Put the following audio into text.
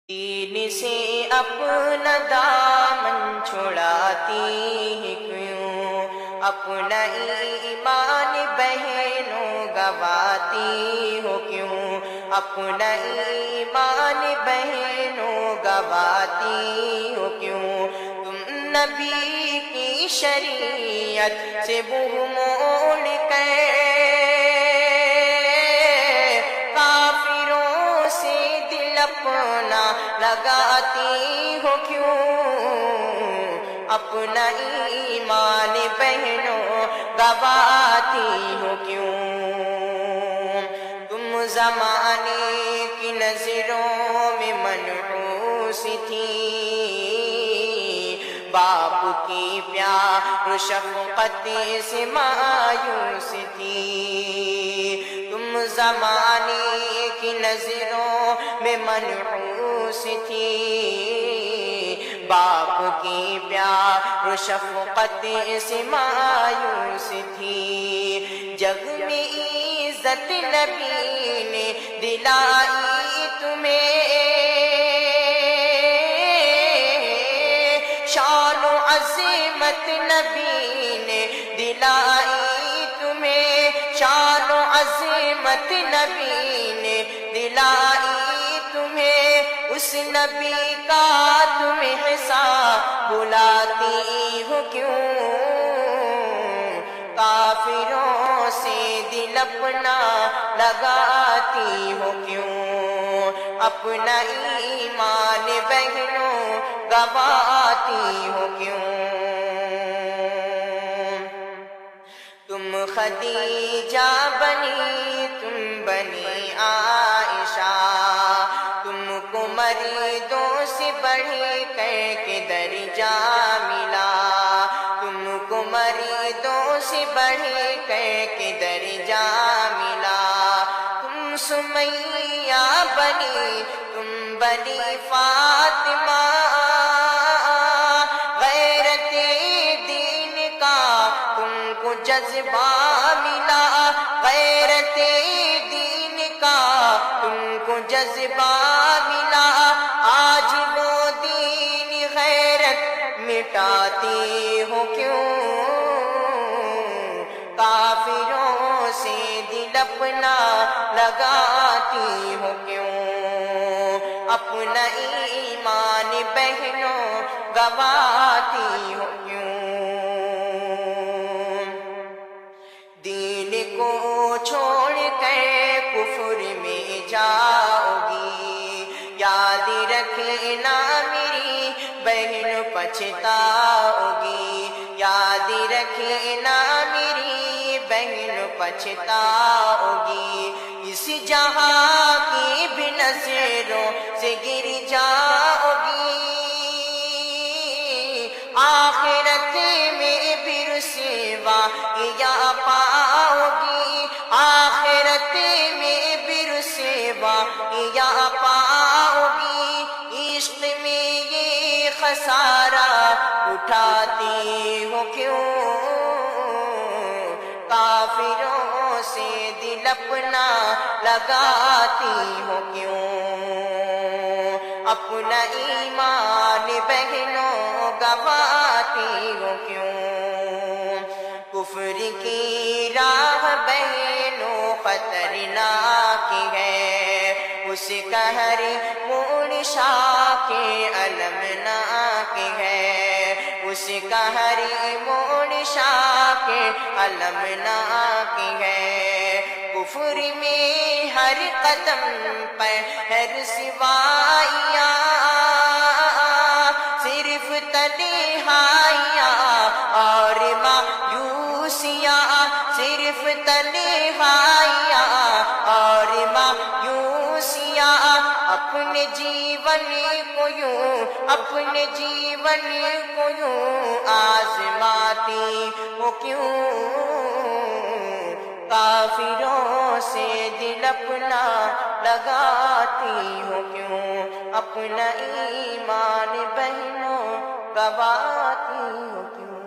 دین سے اپنا دامن چھڑاتی ہے کیوں، اپنا ایمان بہنوں گواتی ہو کیوں، اپنا ایمان بہنوں گواتی ہو کیوں، تم نبی کی شریعت سے منہ موڑ کر اپنا لگاتی ہو کیوں، اپنا ایمان بہنوں گواتی ہو کیوں، تم زمانے کی نظروں میں منحوس تھی، باپ کی پیار و شفقت سے مایوس تھی، تم زمانے کی نظروں میں منحوس تھی، باپ کی پیار و شفقت سے مایوس تھی، جگ میں عزت نبی نے دلائی تمہیں، شان و عظمت نبی نے دلائی تمہیں، شان و عظمت نبی نے دلائی تمہیں، اس نبی کا تم حساب بلاتی ہو کیوں، کافروں سے دل اپنا لگاتی ہو کیوں، اپنا ایمان بہنوں گواتی ہو کیوں، تم خدیجہ بنی، تم بنی عائشہ، تم کو مریدوں سے بڑھ کر کے درجہ ملا، تم کو مریدوں سے بڑھ کر کے درجہ ملا، تم سمیہ بنی، تم بنی فاطمہ، غیرت دین کا تم کو جذبہ ملا، غیرت دین کا تم کو جذبہ ملا، آج وہ دین غیرت مٹاتی ہو کیوں، کافروں سے دل اپنا لگاتی ہو کیوں، اپنا ایمان بہنوں گواتی ہو کیوں، دین کو چھوڑ کر کفر میں جاؤ گی، یاد رکھنا میری بہن پچھتاؤ گی، یاد رکھنا میری بہن پچھتاؤ گی، اس جہاں کی بھی نظروں سے گر جاؤ گی، آخرت میں بھی رسوائیاں پاؤ گی، آخرت میں بھی رسوائیاں پاؤ گی، عشق میں یہ خسارہ اٹھاتی ہو کیوں، کافروں سے دل اپنا لگاتی ہو کیوں، اپنا ایمان بہنوں گواتی ہو کیوں، کفر کی راہ بہنوں خطرناک ہے، اس کا ہر موڑ شاک المناک ہے، اس کا ہر موڑ شاک المناک ہے، کفر میں ہر قدم پر ہے رسوائیاں، صرف تنہائیاں اور مایوسیاں، صرف تنہائیاں اور مایوسیاں، اپنے جیون کو یوں، اپنے جیون کو یوں آزماتی ہو کیوں، کافروں سے دل اپنا لگاتی ہو کیوں، اپنا ایمان بہنوں گواتی ہو کیوں۔